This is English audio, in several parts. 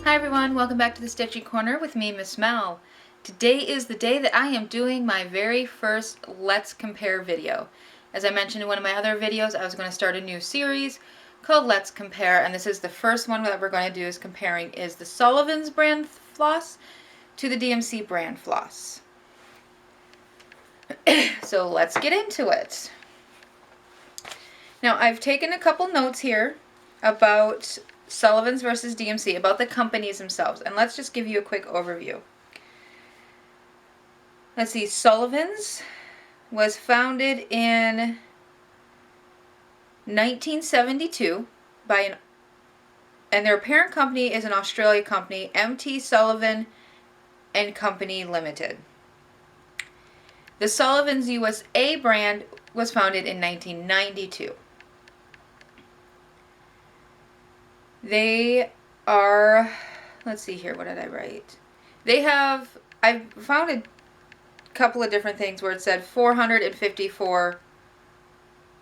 Hi everyone, welcome back to the Stitchy Corner with me, Miss Mel. Today is the day that I am doing my very first Let's Compare video. As I mentioned in one of my other videos, I was going to start a new series called Let's Compare, and this is the first one that we're going to do is comparing is the Sullivan's brand floss to the DMC brand floss. So let's get into it. Now I've taken a couple notes here about Sullivan's versus DMC, about the companies themselves, and let's just give you a quick overview. Let's see, Sullivan's was founded in 1972 and their parent company is an Australian company, MT Sullivan and Company Limited. The Sullivan's USA brand was founded in 1992. They are, let's see here, what did I write? I found a couple of different things where it said 454,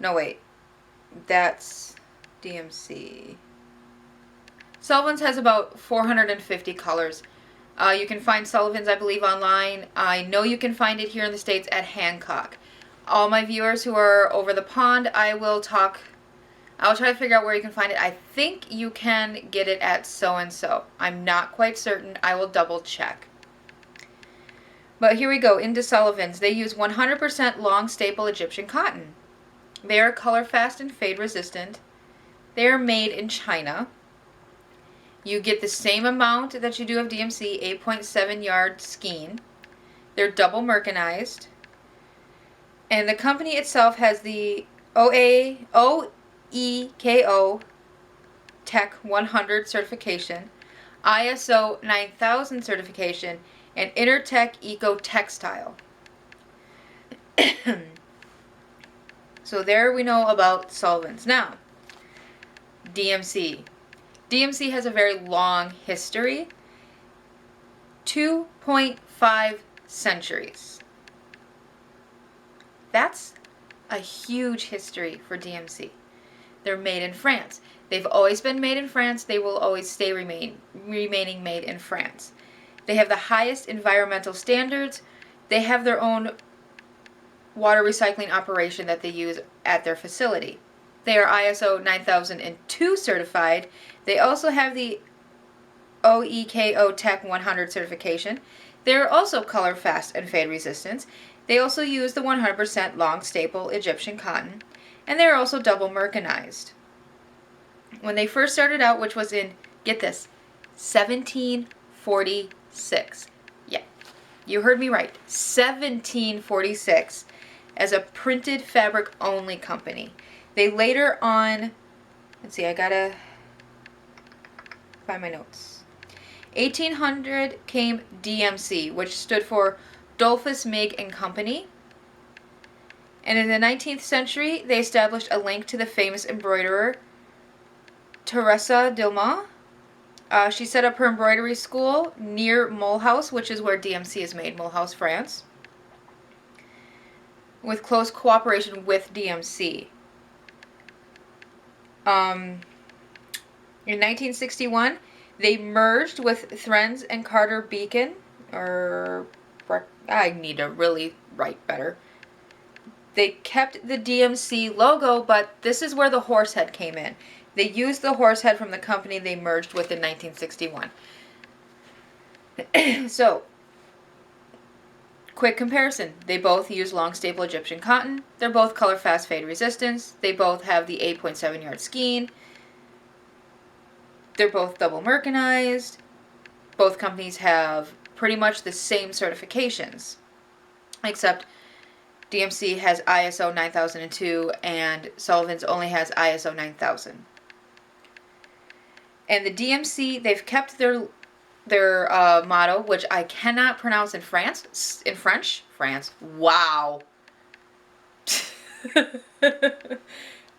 no wait, that's DMC. Sullivan's has about 450 colors. You can find Sullivan's, I believe, online. I know you can find it here in the States at Hancock. All my viewers who are over the pond, I'll try to figure out where you can find it. I think you can get it at so-and-so. I'm not quite certain. I will double check. But here we go, into Sullivan's. They use 100% long staple Egyptian cotton. They are color fast and fade resistant. They are made in China. You get the same amount that you do of DMC, 8.7 yard skein. They're double mercanized. And the company itself has the OEKO Tech 100 certification, ISO 9000 certification, and Intertech Eco Textile. So there we know about Sullivan's. Now, DMC. DMC has a very long history, 2.5 centuries. That's a huge history for DMC. They're made in France. They've always been made in France. They will always stay remaining made in France. They have the highest environmental standards. They have their own water recycling operation that they use at their facility. They are ISO 9002 certified. They also have the OEKO Tech 100 certification. They are also color fast and fade resistant. They also use the 100% long staple Egyptian cotton. And they are also double mercanized. When they first started out, which was in, get this, 1746. Yeah, you heard me right. 1746 as a printed fabric only company. They later on, let's see, I gotta find my notes. 1800 came DMC, which stood for Dolphus Mig and Company. And in the 19th century, they established a link to the famous embroiderer Teresa Dilma. She set up her embroidery school near Mulhouse, which is where DMC is made, Mulhouse, France, with close cooperation with DMC. In 1961, they merged with Threns and Carter Beacon, I need to really write better. They kept the DMC logo, but this is where the horse head came in. They used the horse head from the company they merged with in 1961. So, quick comparison. They both use long staple Egyptian cotton. They're both color fast fade resistance. They both have the 8.7 yard skein. They're both double mercanized. Both companies have pretty much the same certifications, except DMC has ISO 9002 and Sullivan's only has ISO 9000. And the DMC, they've kept their motto, which I cannot pronounce in French. Wow.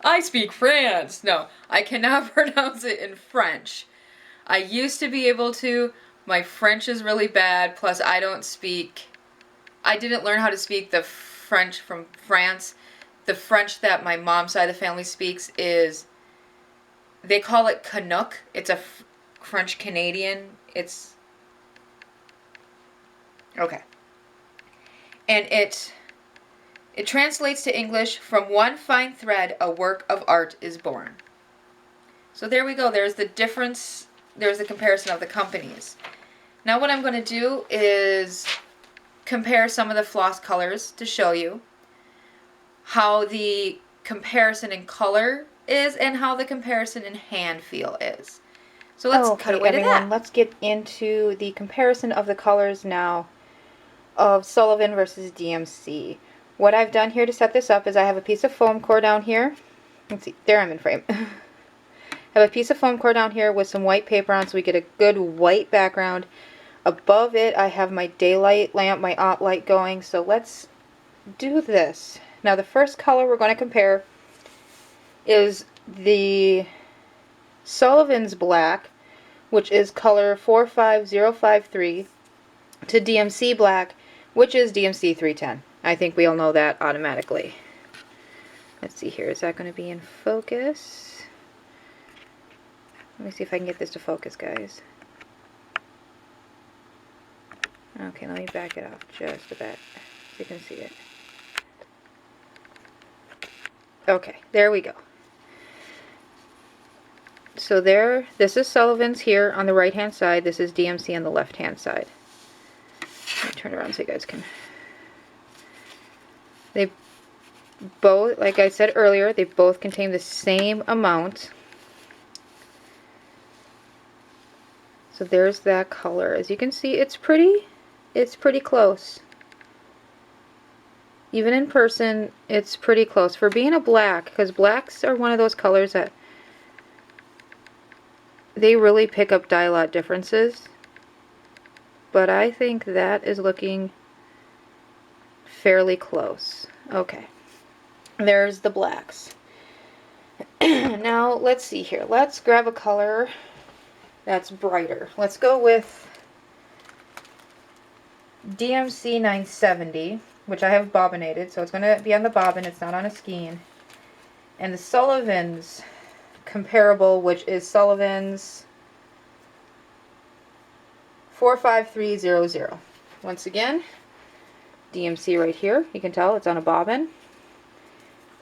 I speak France. No, I cannot pronounce it in French. I used to be able to. My French is really bad, plus I didn't learn how to speak the French from France. The French that my mom's side of the family speaks is, they call it Canuck. It's a French Canadian. It's okay. And it translates to English, from one fine thread a work of art is born. So there we go. There's the difference. There's the comparison of the companies. Now what I'm going to do is compare some of the floss colors to show you how the comparison in color is and how the comparison in hand feel is. So let's cut away to that. Let's get into the comparison of the colors now of Sullivan versus DMC. What I've done here to set this up is I have a piece of foam core down here. Let's see, there I'm in frame. I have a piece of foam core down here with some white paper on so we get a good white background. Above it I have my daylight lamp, my OttLite going, so let's do this. Now the first color we're going to compare is the Sullivan's Black, which is color 45053, to DMC Black, which is DMC 310. I think we all know that automatically. Let's see here, is that going to be in focus? Let me see if I can get this to focus, guys. Okay, let me back it off just a bit so you can see it. Okay, there we go. So there, this is Sullivan's here on the right hand side, this is DMC on the left hand side. Let me turn around so you guys can... They both, like I said earlier, they both contain the same amount. So there's that color. As you can see, it's pretty close. Even in person, it's pretty close. For being a black, because blacks are one of those colors that they really pick up dye lot differences. But I think that is looking fairly close. Okay. There's the blacks. Now, let's see here. Let's grab a color that's brighter. Let's go with DMC 970, which I have bobbinated, so it's going to be on the bobbin, it's not on a skein. And the Sullivan's comparable, which is Sullivan's 45300. Once again, DMC right here, you can tell it's on a bobbin.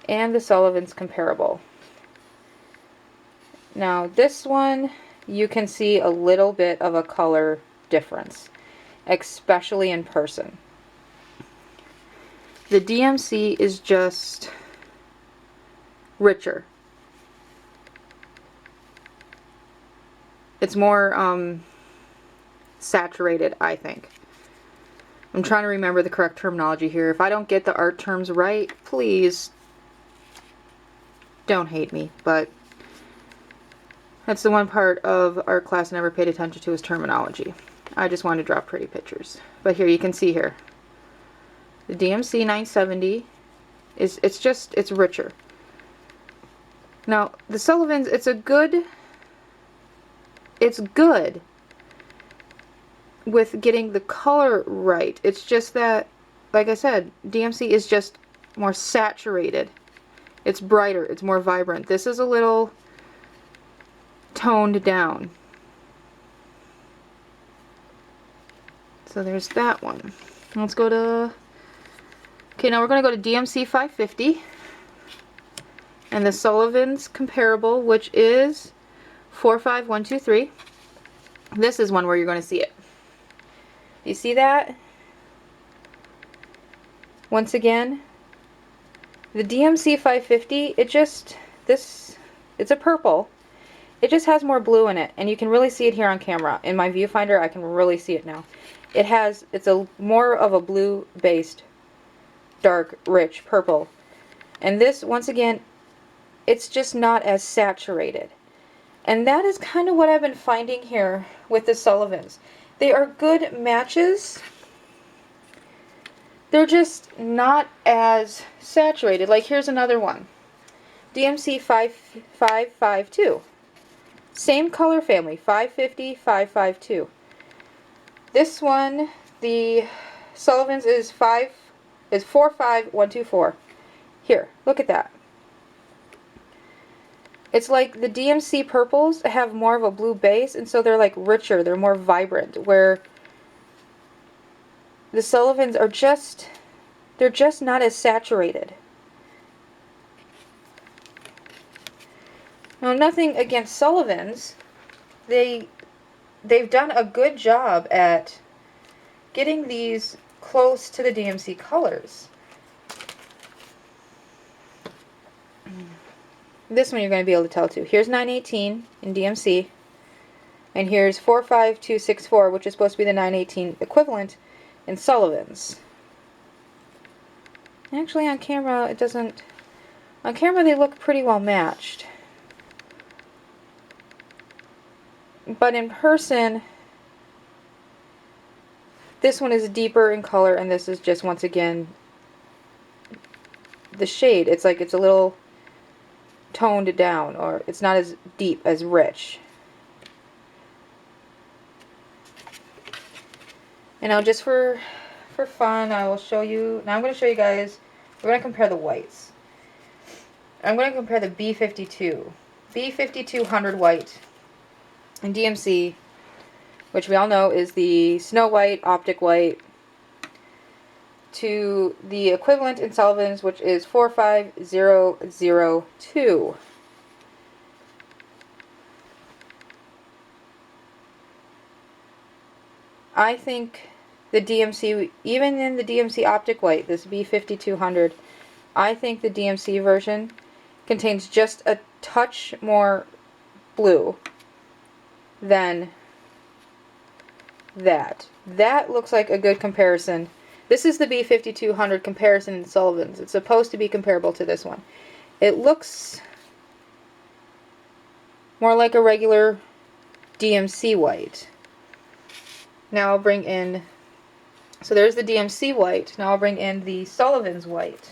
And the Sullivan's comparable. Now this one, you can see a little bit of a color difference, especially in person. The DMC is just richer. It's more saturated, I think. I'm trying to remember the correct terminology here. If I don't get the art terms right, please don't hate me, but that's the one part of art class I never paid attention to, is terminology. I just wanted to draw pretty pictures. But here you can see here, the DMC 970 it's richer. Now the Sullivan's, it's good with getting the color right. It's just that, like I said, DMC is just more saturated. It's brighter, it's more vibrant. This is a little toned down. So there's that one. Let's go to... Okay, now we're going to go to DMC 550. And the Sullivan's comparable, which is 45123. This is one where you're going to see it. You see that? Once again, the DMC 550, it's a purple. It just has more blue in it, and you can really see it here on camera. In my viewfinder, I can really see it now. It's a more of a blue-based, dark, rich purple. And this, once again, it's just not as saturated. And that is kind of what I've been finding here with the Sullivans. They are good matches. They're just not as saturated. Like here's another one. DMC 5552. Same color family, 550, 552. This one, the Sullivan's is 45124. Here, look at that. It's like the DMC purples have more of a blue base, and so they're like richer, they're more vibrant, where the Sullivans are just, they're just not as saturated. Now, nothing against Sullivans. They've done a good job at getting these close to the DMC colors. This one you're going to be able to tell too. Here's 918 in DMC, and here's 45264, which is supposed to be the 918 equivalent in Sullivan's. Actually, on camera, it doesn't... On camera, they look pretty well matched. But in person, this one is deeper in color, and this is just, once again, the shade. It's like it's a little toned down, or it's not as deep, as rich. And now, just for fun, I will show you. Now I'm going to show you guys. We're going to compare the whites. I'm going to compare the B52 100 white in DMC, which we all know is the Snow White, Optic White, to the equivalent in Sullivan's, which is 45002. I think the DMC, even in the DMC Optic White, this B5200, I think the DMC version contains just a touch more blue than that. That looks like a good comparison. This is the B5200 comparison in Sullivan's. It's supposed to be comparable to this one. It looks more like a regular DMC white. Now I'll bring in, so there's the DMC white. Now I'll bring in the Sullivan's white.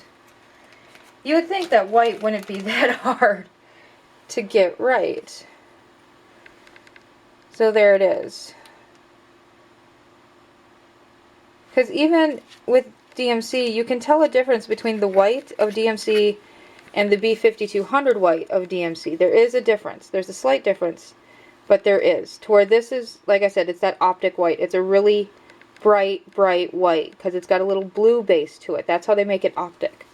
You would think that white wouldn't be that hard to get right. So there it is. Because even with DMC, you can tell a difference between the white of DMC and the B5200 white of DMC. There is a difference. There's a slight difference, but there is. To where this is, like I said, it's that optic white. It's a really bright white because it's got a little blue base to it. That's how they make it optic.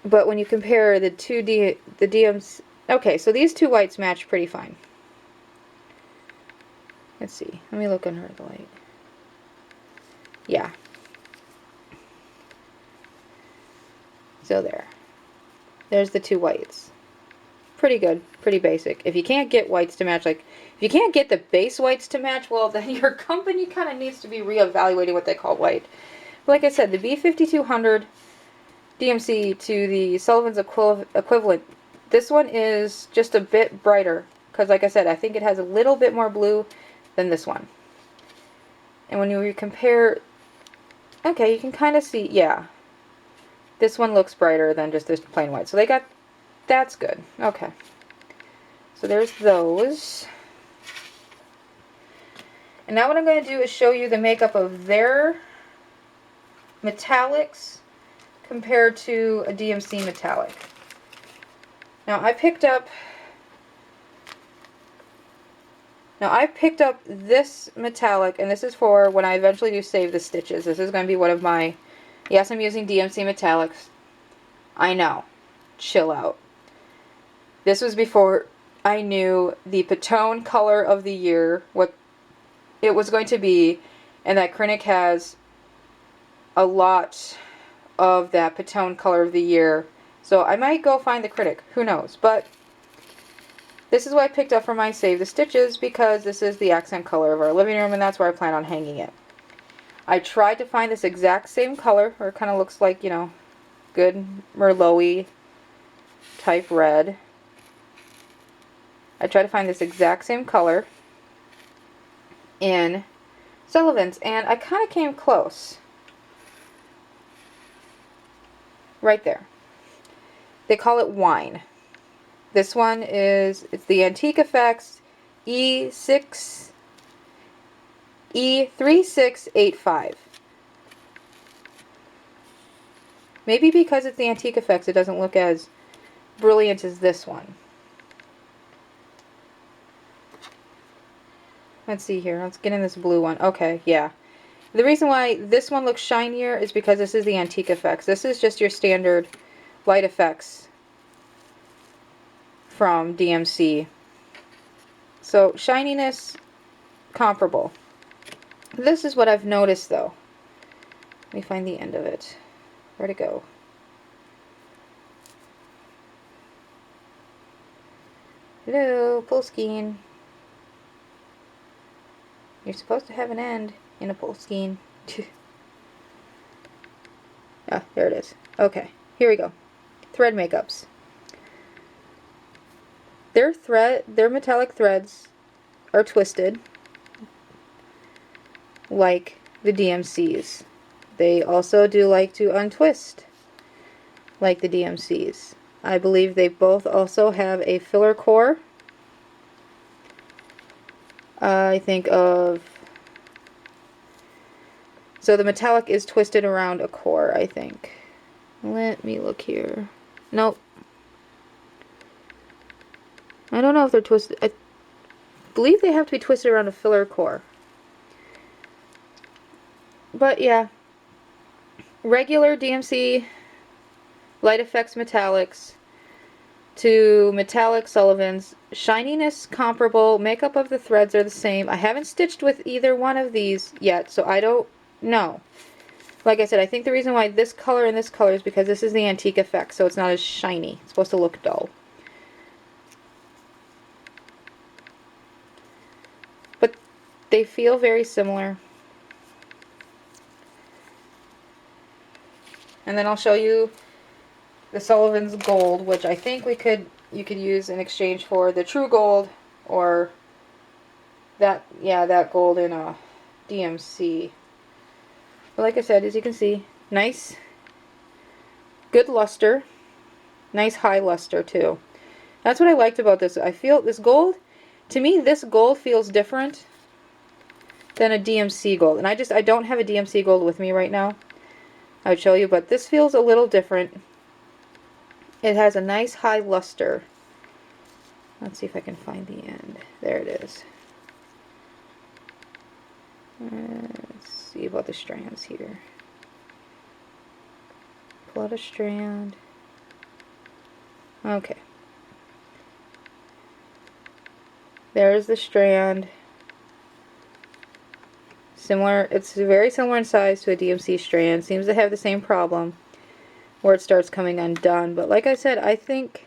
But when you compare the DMC, okay, so these two whites match pretty fine. Let's see. Let me look under the light. Yeah. So there. There's the two whites. Pretty good. Pretty basic. If you can't get whites to match, like, if you can't get the base whites to match, well, then your company kind of needs to be reevaluating what they call white. But like I said, the B5200 DMC to the Sullivan's equivalent, this one is just a bit brighter. Because like I said, I think it has a little bit more blue than this one. And when you compare, okay, you can kind of see, yeah, this one looks brighter than just this plain white. So they got, that's good. Okay. So there's those. And now what I'm going to do is show you the makeup of their metallics compared to a DMC metallic. Now I picked up this metallic, and this is for when I eventually do save the stitches. This is going to be one of my, yes, I'm using DMC metallics. I know. Chill out. This was before I knew the Patone color of the year, what it was going to be, and that Kreinik has a lot of that Patone color of the year. So I might go find the Kreinik. Who knows? But this is what I picked up for my Save the Stitches because this is the accent color of our living room, and that's where I plan on hanging it. I tried to find this exact same color, or it kind of looks like, you know, good Merlot-y type red. I tried to find this exact same color in Sullivan's, and I kind of came close. Right there. They call it wine. This one is, it's the Antique Effects E3685. Maybe because it's the Antique Effects, it doesn't look as brilliant as this one. Let's see here. Let's get in this blue one. Okay, yeah. The reason why this one looks shinier is because this is the Antique Effects. This is just your standard light effects from DMC. So, shininess, comparable. This is what I've noticed, though. Let me find the end of it. Where'd it go? Hello, Poleskine. You're supposed to have an end in a Poleskine. Ah, there it is. Okay, here we go. Thread makeups. Their metallic threads are twisted like the DMCs. They also do like to untwist like the DMCs. I believe they both also have a filler core. I think of... So the metallic is twisted around a core, I think. Let me look here. Nope. I don't know if they're twisted. I believe they have to be twisted around a filler core. But yeah. Regular DMC Light Effects Metallics to metallic Sullivan's. Shininess comparable. Makeup of the threads are the same. I haven't stitched with either one of these yet, so I don't know. Like I said, I think the reason why this color and this color is because this is the Antique Effect, so it's not as shiny. It's supposed to look dull. But they feel very similar. And then I'll show you the Sullivan's Gold, which I think you could use in exchange for the True Gold or that gold in a DMC. But like I said, as you can see, nice, good luster, nice high luster too. That's what I liked about this. I feel this gold, to me this gold feels different than a DMC gold. And I don't have a DMC gold with me right now. I would show you, but this feels a little different. It has a nice high luster. Let's see if I can find the end. There it is. Let's see about the strands here. Pull out a strand. Okay. There's the strand. Similar, it's very similar in size to a DMC strand. Seems to have the same problem where it starts coming undone. But like I said, I think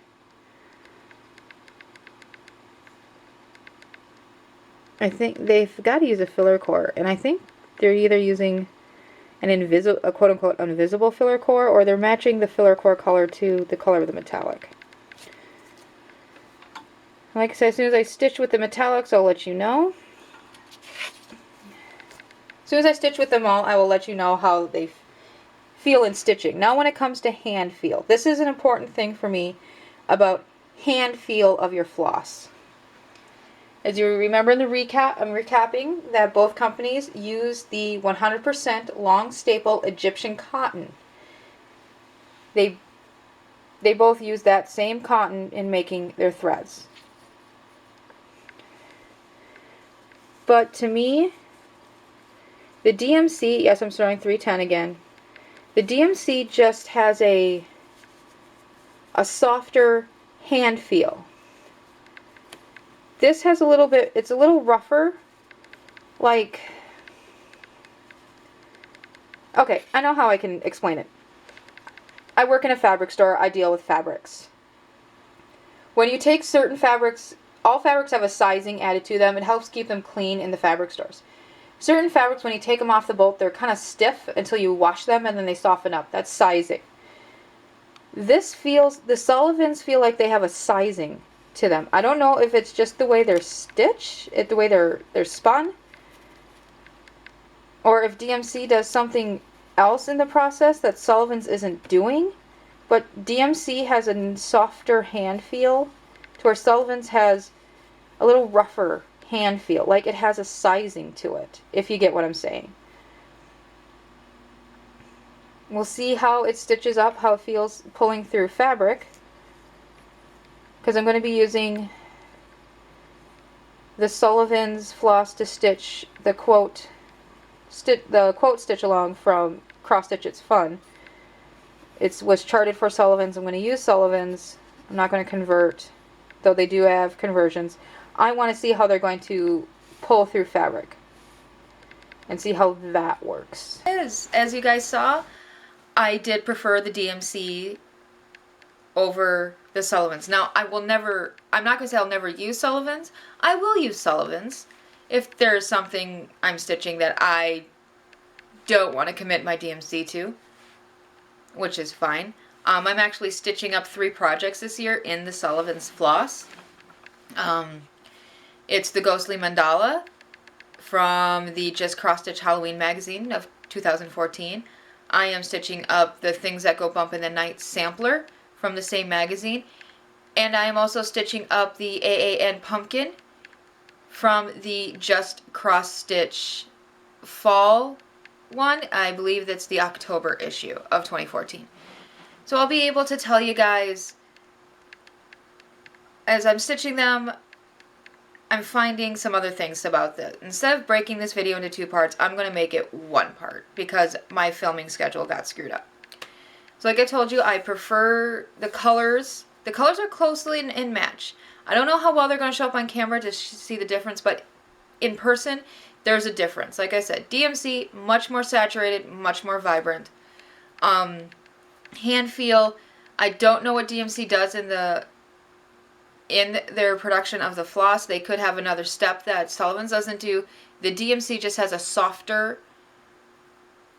they've got to use a filler core, and I think they're either using a quote-unquote invisible filler core, or they're matching the filler core color to the color of the metallic. Like I said, as soon as I stitch with the metallics, I'll let you know. As soon as I stitch with them all, I will let you know how they feel in stitching. Now when it comes to hand feel, this is an important thing for me about hand feel of your floss. As you remember in the recap, I'm recapping that both companies use the 100% long staple Egyptian cotton. They both use that same cotton in making their threads. But to me, the DMC, yes, I'm starting 310 again. The DMC just has a softer hand feel. This has a little bit, it's a little rougher, like, okay, I know how I can explain it. I work in a fabric store, I deal with fabrics. When you take certain fabrics, all fabrics have a sizing added to them, it helps keep them clean in the fabric stores. Certain fabrics, when you take them off the boat, they're kind of stiff until you wash them and then they soften up. That's sizing. The Sullivans feel like they have a sizing to them. I don't know if it's just the way they're stitched, the way they're spun, or if DMC does something else in the process that Sullivan's isn't doing, but DMC has a softer hand feel to where Sullivan's has a little rougher hand feel, like it has a sizing to it, if you get what I'm saying. We'll see how it stitches up, how it feels pulling through fabric. Because I'm going to be using the Sullivan's floss to stitch the quote stitch along from Cross Stitch It's Fun. It was charted for Sullivan's. I'm going to use Sullivan's. I'm not going to convert, though they do have conversions. I want to see how they're going to pull through fabric and see how that works. As you guys saw, I did prefer the DMC over the Sullivan's. Now, I'm not going to say I'll never use Sullivan's. I will use Sullivan's if there's something I'm stitching that I don't want to commit my DMC to, which is fine. I'm actually stitching up 3 projects this year in the Sullivan's floss. It's the Ghostly Mandala from the Just Cross Stitch Halloween magazine of 2014. I am stitching up the Things That Go Bump in the Night sampler from the same magazine. And I am also stitching up the AAN Pumpkin from the Just Cross Stitch fall one. I believe that's the October issue of 2014. So I'll be able to tell you guys, as I'm stitching them, I'm finding some other things about this. Instead of breaking this video into 2 parts, I'm going to make it 1 part because my filming schedule got screwed up. So like I told you, I prefer the colors. The colors are closely in match. I don't know how well they're going to show up on camera to see the difference, but in person, there's a difference. Like I said, DMC, much more saturated, much more vibrant. Hand feel, I don't know what DMC does in their production of the floss. They could have another step that Sullivan's doesn't do. The DMC just has a softer,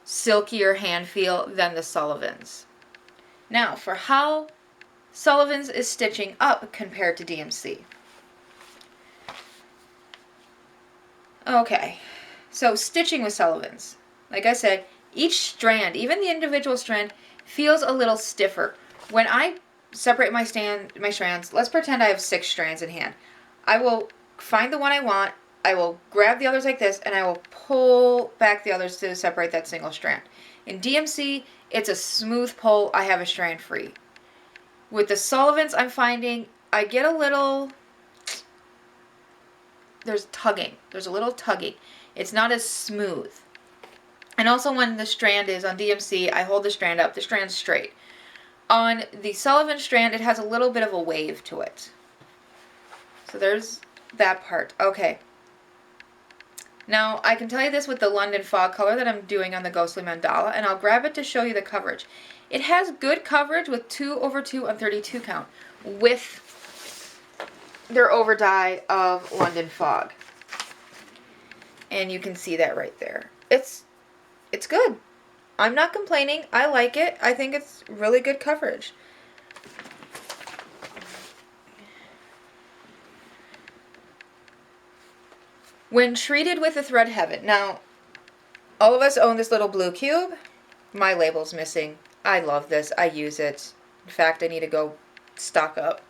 silkier hand feel than the Sullivan's. Now, for how Sullivan's is stitching up compared to DMC. Okay, so stitching with Sullivan's. Like I said, each strand, even the individual strand, feels a little stiffer. When I separate my strands, let's pretend I have 6 strands in hand. I will find the one I want, I will grab the others like this, and I will pull back the others to separate that single strand. In DMC, it's a smooth pull, I have a strand free. With the Sullivan's, I'm finding I get a little, there's tugging. There's a little tugging. It's not as smooth. And also when the strand is on DMC, I hold the strand up, the strand's straight. On the Sullivan strand, it has a little bit of a wave to it. So there's that part. Okay. Now, I can tell you this with the London Fog color that I'm doing on the Ghostly Mandala, and I'll grab it to show you the coverage. It has good coverage with 2/2 on 32 count with their over dye of London Fog. And you can see that right there. It's good. I'm not complaining. I like it. I think it's really good coverage. When treated with a thread heaven. Now, all of us own this little blue cube. My label's missing. I love this. I use it. In fact, I need to go stock up.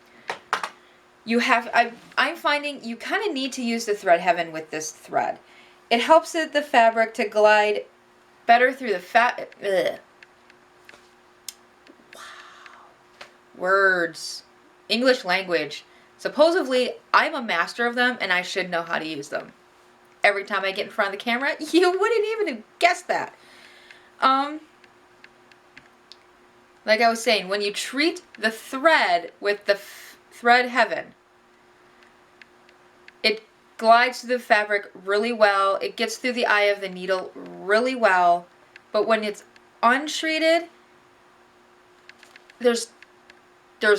I'm finding you kind of need to use the thread heaven with this thread. It helps the fabric to glide better through the fat. Ugh. Wow. Words. English language. Supposedly, I'm a master of them and I should know how to use them. Every time I get in front of the camera, you wouldn't even have guessed that. Like I was saying, when you treat the thread with the thread heaven, it glides through the fabric really well. It gets through the eye of the needle really well. But when it's untreated, there's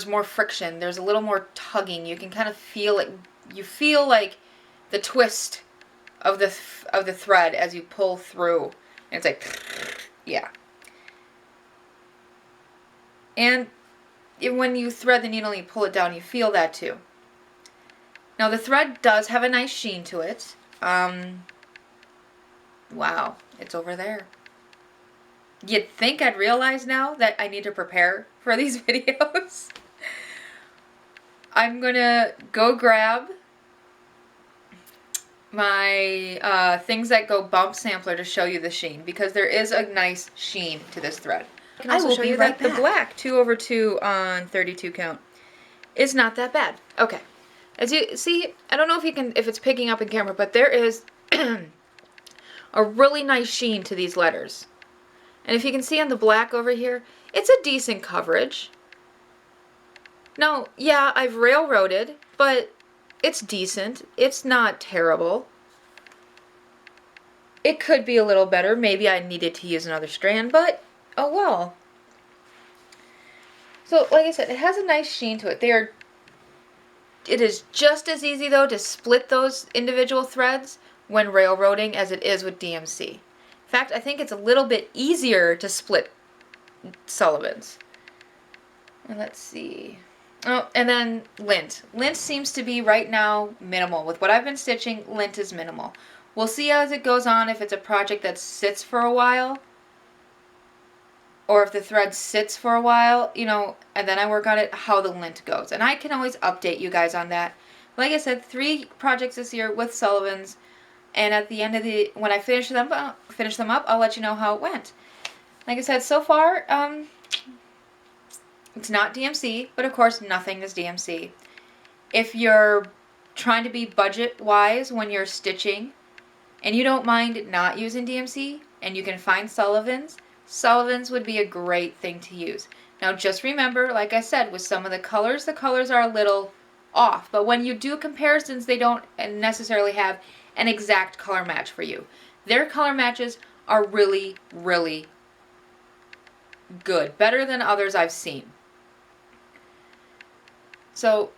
more friction. There's a little more tugging. You can kind of feel it. You feel like the twist of the thread as you pull through. And it's like, yeah. And when you thread the needle and you pull it down, you feel that too. Now the thread does have a nice sheen to it. Wow, it's over there. You'd think I'd realize now that I need to prepare for these videos. I'm gonna go grab my Things That Go Bump sampler to show you the sheen, because there is a nice sheen to this thread. I can I also will show be you right that the back. black 2/2 on 32 count is not that bad. Okay. As you see, I don't know if it's picking up in camera, but there is a really nice sheen to these letters. And if you can see on the black over here, it's a decent coverage. Now, yeah, I've railroaded, but it's decent. It's not terrible. It could be a little better. Maybe I needed to use another strand, but oh well. So, like I said, it has a nice sheen to it. It is just as easy, though, to split those individual threads when railroading as it is with DMC. In fact, I think it's a little bit easier to split Sullivan's. And let's see. Oh, and then lint. Lint seems to be right now minimal. With what I've been stitching, lint is minimal. We'll see as it goes on if it's a project that sits for a while, or if the thread sits for a while, you know, and then I work on it, how the lint goes. And I can always update you guys on that. Like I said, 3 projects this year with Sullivan's, and at the end of when I finish them up, I'll let you know how it went. Like I said, so far, it's not DMC, but of course nothing is DMC. If you're trying to be budget-wise when you're stitching, and you don't mind not using DMC, and you can find Sullivan's would be a great thing to use. Now just remember, like I said, with some of the colors are a little off. But when you do comparisons, they don't necessarily have an exact color match for you. Their color matches are really, really good. Better than others I've seen. So,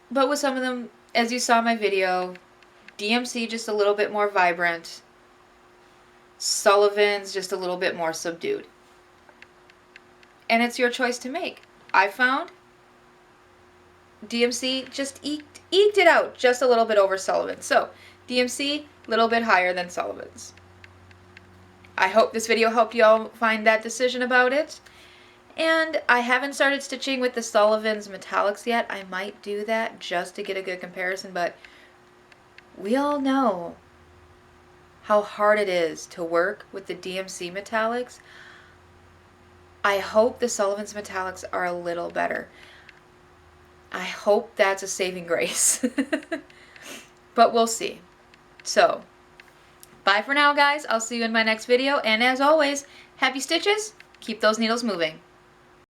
but with some of them, as you saw in my video, DMC just a little bit more vibrant. Sullivan's just a little bit more subdued. And it's your choice to make. I found DMC just eked it out just a little bit over Sullivan's. So, DMC, a little bit higher than Sullivan's. I hope this video helped you all find that decision about it. And I haven't started stitching with the Sullivan's metallics yet. I might do that just to get a good comparison, but we all know how hard it is to work with the DMC metallics. I hope the Sullivan's metallics are a little better. I hope that's a saving grace. But we'll see. So, bye for now, guys. I'll see you in my next video. And as always, happy stitches. Keep those needles moving.